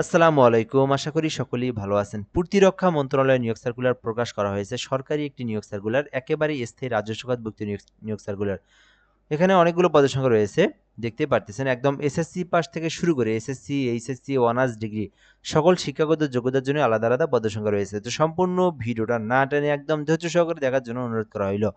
আসসালামু আলাইকুম। আশা করি সকলেই ভালো আছেন। প্রতিরক্ষা মন্ত্রণালয়ের নিয়োগ সার্কুলার প্রকাশ করা হয়েছে। সরকারি একটি নিয়োগ সার্কুলার, একেবারেই স্থায়ী রাজস্ব খাতভুক্ত নিয়োগ সার্কুলার। এখানে অনেকগুলো পদের সংখ্যা রয়েছে। দেখতেই পারতেছেন একদম এসএসসি পাস থেকে শুরু করে এসএসসি, এইচএসসি, অনার্স ডিগ্রি সকল শিক্ষাগত যোগ্যতার জন্য আলাদা, আলাদা পদের সংখ্যা রয়েছে। তো সম্পূর্ণ ভিডিওটা না টেনে একদম ধৈর্য সহকারে দেখার জন্য অনুরোধ করা হইল।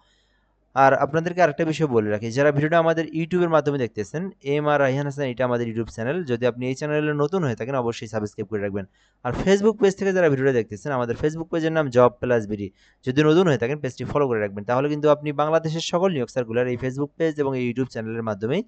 আর আপনাদেরকে আরেকটা বিষয় বলে রাখি, যারা ভিডিওটা আমাদের ইউটিউবের মাধ্যমে দেখতেছেন, এম আর রায়হান হাসান, এটা আমাদের ইউটিউব চ্যানেল। যদি আপনি এই চ্যানেলে নতুন হয়ে থাকেন অবশ্যই সাবস্ক্রাইব করে রাখবেন। আর ফেসবুক পেজ থেকে যারা ভিডিওটা দেখতেছেন, আমাদের ফেসবুক পেজের নাম জব প্লাস বিডি। যদি নতুন হয়ে থাকেন পেজটি ফলো করে রাখবেন, তাহলে কিন্তু আপনি বাংলাদেশের সকল নিয়োগ সার্কুলার এই ফেসবুক পেজ এবং এই ইউটিউব চ্যানেলের মাধ্যমেই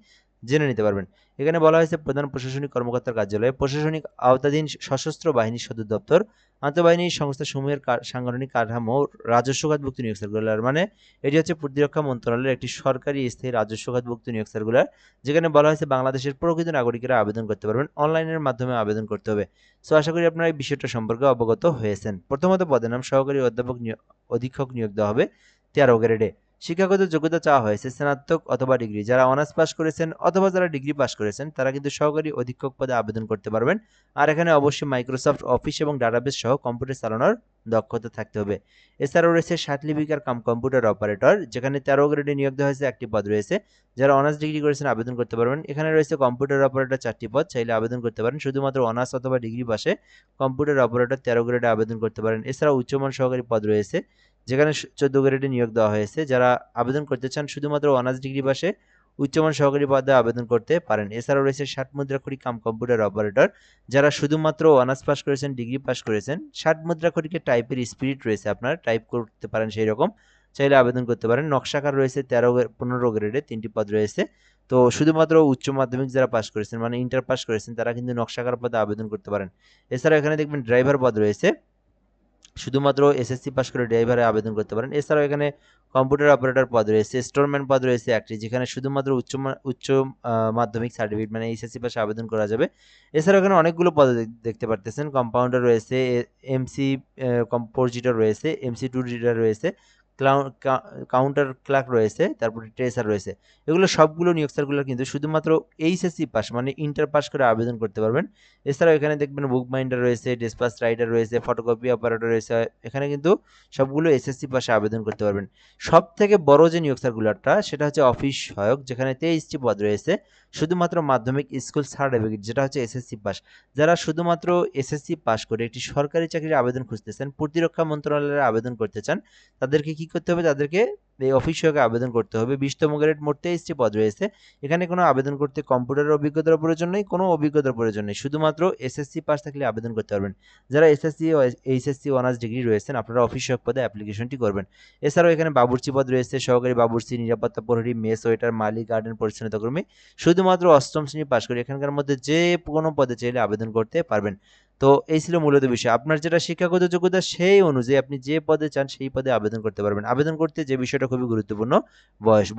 জেনে নিতে পারবেন। এখানে বলা হয়েছে প্রধান প্রশাসনিক কর্মকর্তার কার্যালয়ে প্রশাসনিক আওতাধীন সশস্ত্র বাহিনী সদর দপ্তর, আন্তঃবাহিনী সংস্থাসমূহের সাংগঠনিক কাঠামো, রাজস্ব খাতভুক্ত নিয়োগ সার্কুলার। মানে এটি হচ্ছে প্রতিরক্ষা মন্ত্রণালয়ের একটি সরকারি স্থায়ী রাজস্ব খাতভুক্ত নিয়োগ সার্কুলার, যেখানে বলা হয়েছে বাংলাদেশের প্রকৃত নাগরিকেরা আবেদন করতে পারবেন, অনলাইনের মাধ্যমে আবেদন করতে হবে। সো আশা করি আপনারা এই বিষয়টা সম্পর্কে অবগত হয়েছেন। প্রথমত পদের নাম সহকারী অধীক্ষক নিয়োগ দেওয়া হবে 13 গ্রেডে। শিক্ষাগত যোগ্যতা চাওয়া হয়েছে স্নাতক অথবা ডিগ্রি। যারা অনার্স পাস করেছেন অথবা যারা ডিগ্রি পাস করেছেন তারা কিন্তু সহকারী অধীক্ষক পদে আবেদন করতে পারবেন। আর এখানে অবশ্যই মাইক্রোসফট অফিস এবং ডাটাবেস সহ কম্পিউটার চালানোর দক্ষতা থাকতে হবে। এছাড়াও রয়েছে সার্টিফিকেট কাম কম্পিউটার অপারেটর, যেখানে 13 গ্রেডে নিয়োগ দেওয়া হয়েছে, একটি পদ রয়েছে। যারা অনার্স ডিগ্রি করেছেন আবেদন করতে পারবেন। এখানে রয়েছে কম্পিউটার অপারেটর 4টি পদ, চাইলে আবেদন করতে পারেন। শুধুমাত্র অনার্স অথবা ডিগ্রি পাশে কম্পিউটার অপারেটর 13 গ্রেডে আবেদন করতে পারেন। এছাড়াও উচ্চমান সহকারী পদ রয়েছে, যেখানে 14 গ্রেডে নিয়োগ দেওয়া হয়েছে। যারা আবেদন করতে চান শুধুমাত্র অনার্স ডিগ্রি পাশে উচ্চমান সহকারী পদে আবেদন করতে পারেন। এছাড়াও রয়েছে 60 মুদ্রাক্ষরিক কাম কম্পিউটার অপারেটর, যারা শুধুমাত্র অনার্স পাস করেছেন, ডিগ্রি পাস করেছেন। 60 মুদ্রাক্ষরিকের টাইপের স্পিরিট রয়েছে, আপনারা টাইপ করতে পারেন সেই রকম, চাইলে আবেদন করতে পারেন। নকশাকার রয়েছে 15 গ্রেডে 3টি পদ রয়েছে। তো শুধুমাত্র উচ্চ মাধ্যমিক যারা পাস করেছেন, মানে ইন্টার পাস করেছেন, তারা কিন্তু নকশাকার পদে আবেদন করতে পারেন। এছাড়াও এখানে দেখবেন ড্রাইভার পদ রয়েছে, শুধুমাত্র এসএসসি পাস করে ড্রাইভারে আবেদন করতে পারেন। এছাড়াও এখানে কম্পিউটার অপারেটর পদ রয়েছে, স্টোরম্যান পদ রয়েছে একটি, যেখানে শুধুমাত্র উচ্চ মাধ্যমিক সার্টিফিকেট মানে এইচএসসি পাশে আবেদন করা যাবে। এছাড়াও এখানে অনেকগুলো পদ দেখতে পারতেছেন। কম্পাউন্ডার রয়েছে, এমসি কম্পোজিটর রয়েছে, এমসি টু রিডার রয়েছে, কাউন্টার ক্লার্ক রয়েছে, তারপরে ট্রেসার রয়েছে। এগুলো সবগুলো নিয়োগ সার্কুলার কিন্তু শুধুমাত্র এইচএসসি পাস মানে ইন্টার পাস করে আবেদন করতে পারবেন। এছাড়াও এখানে দেখবেন বুক বাইন্ডার রয়েছে, ডিসপাস রাইটার রয়েছে, ফটোকপি অপারেটর রয়েছে। এখানে কিন্তু সবগুলো এসএসসি পাশে আবেদন করতে পারবেন। সব থেকে বড় যে নিয়োগ সার্কুলারটা সেটা হচ্ছে অফিস সহায়ক, যেখানে 23টি পদ রয়েছে, শুধুমাত্র মাধ্যমিক স্কুল সার্টিফিকেট যেটা হচ্ছে এসএসসি পাস। যারা শুধুমাত্র এসএসসি পাস করে একটি সরকারি চাকরির আবেদন খুঁজতেছেন, প্রতিরক্ষা মন্ত্রণালয়ে আবেদন করতে চান, তাদেরকে কি করতে হবে? তাদেরকে এই অফিস সহায়কে আবেদন করতে হবে। 20তম গ্রেড, মোট 23টি পদ রয়েছে। এখানে কোনো আবেদন করতে কম্পিউটারের অভিজ্ঞতার প্রয়োজন নেই, কোনো অভিজ্ঞতার প্রয়োজন নেই, শুধুমাত্র এসএসসি পাস থাকলে আবেদন করতে পারবেন। যারা এসএসসি ও এইচএসসি অনার্স ডিগ্রি রয়েছেন, আপনারা অফিস সহায়ক পদে অ্যাপ্লিকেশনটি করবেন। এছাড়াও এখানে বাবুর্চি পদ রয়েছে, সহকারী বাবুর্চি, নিরাপত্তা প্রহরী, মেস ওয়েটার, মালি, গার্ডেন পরিচ্ছন্নতা কর্মী। শুধুমাত্র 8ম শ্রেণী পাস করে এখানকার মধ্যে যে কোনো পদে চাইলে আবেদন করতে পারবেন। তো এই ছিল মূলত বিষয়। আপনার যেটা শিক্ষাগত যোগ্যতা সেই অনুযায়ী আপনি যে পদে চান সেই পদে আবেদন করতে পারবেন। আবেদন করতে যে বিষয়টা খুবই গুরুত্বপূর্ণ,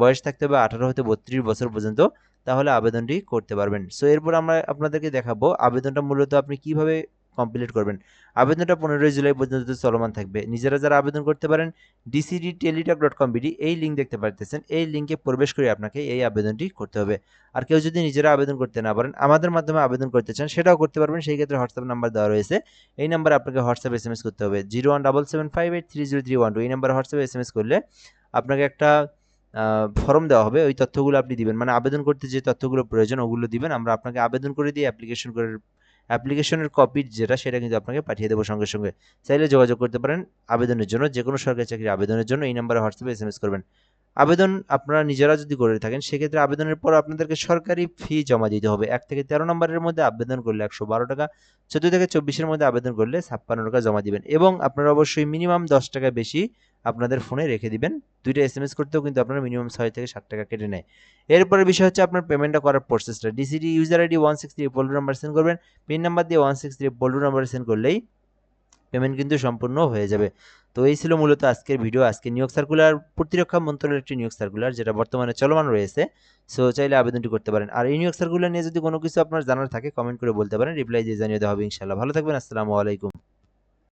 বয়স থাকতে হবে 18 হতে 32 বছর পর্যন্ত, তাহলে আবেদনটি করতে পারবেন। সো এরপর আমরা আপনাদেরকে দেখাবো আবেদনটা মূলত আপনি কিভাবে কমপ্লিট করবেন। আবেদনটা 15 জুলাই পর্যন্ত চলমান থাকবে। নিজেরা যারা আবেদন করতে পারেন dcdteletalk.com.bd এই লিঙ্ক দেখতে পারতেছেন, এই লিঙ্কে প্রবেশ করে আপনাকে এই আবেদনটি করতে হবে। আর কেউ যদি নিজেরা আবেদন করতে না পারেন, আমাদের মাধ্যমে আবেদন করতে চান, সেটাও করতে পারবেন। সেই ক্ষেত্রে হোয়াটসঅ্যাপ নাম্বার দেওয়া রয়েছে, এই নাম্বারে আপনাকে হোয়াটসঅ্যাপ এসএমএস করতে হবে 01775830312। এই নাম্বারে হোয়াটসঅ্যাপ এসএমএস করলে আপনাকে একটা ফর্ম দেওয়া হবে, ওই তথ্যগুলো আপনি দিবেন, মানে আবেদন করতে যে তথ্যগুলো প্রয়োজন ওগুলো দিবেন। আমরা আপনাকে আবেদন করে দিয়ে অ্যাপ্লিকেশনের কপি যেটা সেটা কিন্তু আপনাকে পাঠিয়ে দেবো সঙ্গে সঙ্গে। চাইলে যোগাযোগ করতে পারেন আবেদনের জন্য, যে কোনো সরকারি চাকরির আবেদনের জন্য এই নাম্বারে হোয়াটসঅ্যাপে এসএমএস করবেন। আবেদন আপনারা নিজেরা যদি করে থাকেন, সেক্ষেত্রে আবেদনের পর আপনাদেরকে সরকারি ফি জমা দিতে হবে। 1 থেকে 13 নম্বরের মধ্যে আবেদন করলে 112 টাকা, 14 থেকে 24-এর মধ্যে আবেদন করলে 56 টাকা জমা দিবেন। এবং আপনারা অবশ্যই মিনিমাম 10 টাকা বেশি আপনাদের ফোনে রেখে দিবেন। 2টা এসএমএস করতেও কিন্তু আপনারা মিনিমাম 6 থেকে 7 টাকা কেটে নেয়। এরপরের বিষয় হচ্ছে আপনার পেমেন্টটা করার প্রসেসটা। DCD user ID 163 pooled number send করবেন, পিন নাম্বার দিয়ে 163 পোল্ড নাম্বার সেন্ড করলেই পেমেন্ট কিন্তু সম্পূর্ণ হয়ে যাবে। তো এই ছিল মূলত আজকের ভিডিও। আজকে নিয়োগ সার্কুলার, প্রতিরক্ষা মন্ত্রণালয়ের একটি নিয়োগ সার্কুলার যেটা বর্তমানে চলমান রয়েছে। সো চাইলে আবেদনটি করতে পারেন। আর এই নিয়োগ সার্কুলার নিয়ে যদি কোনো কিছু আপনার জানার থাকে কমেন্ট করে বলতে পারেন, রিপ্লাই দিয়ে জানিয়ে দেওয়া হবে ইনশাআল্লাহ। ভালো থাকবেন। আসসালামু আলাইকুম।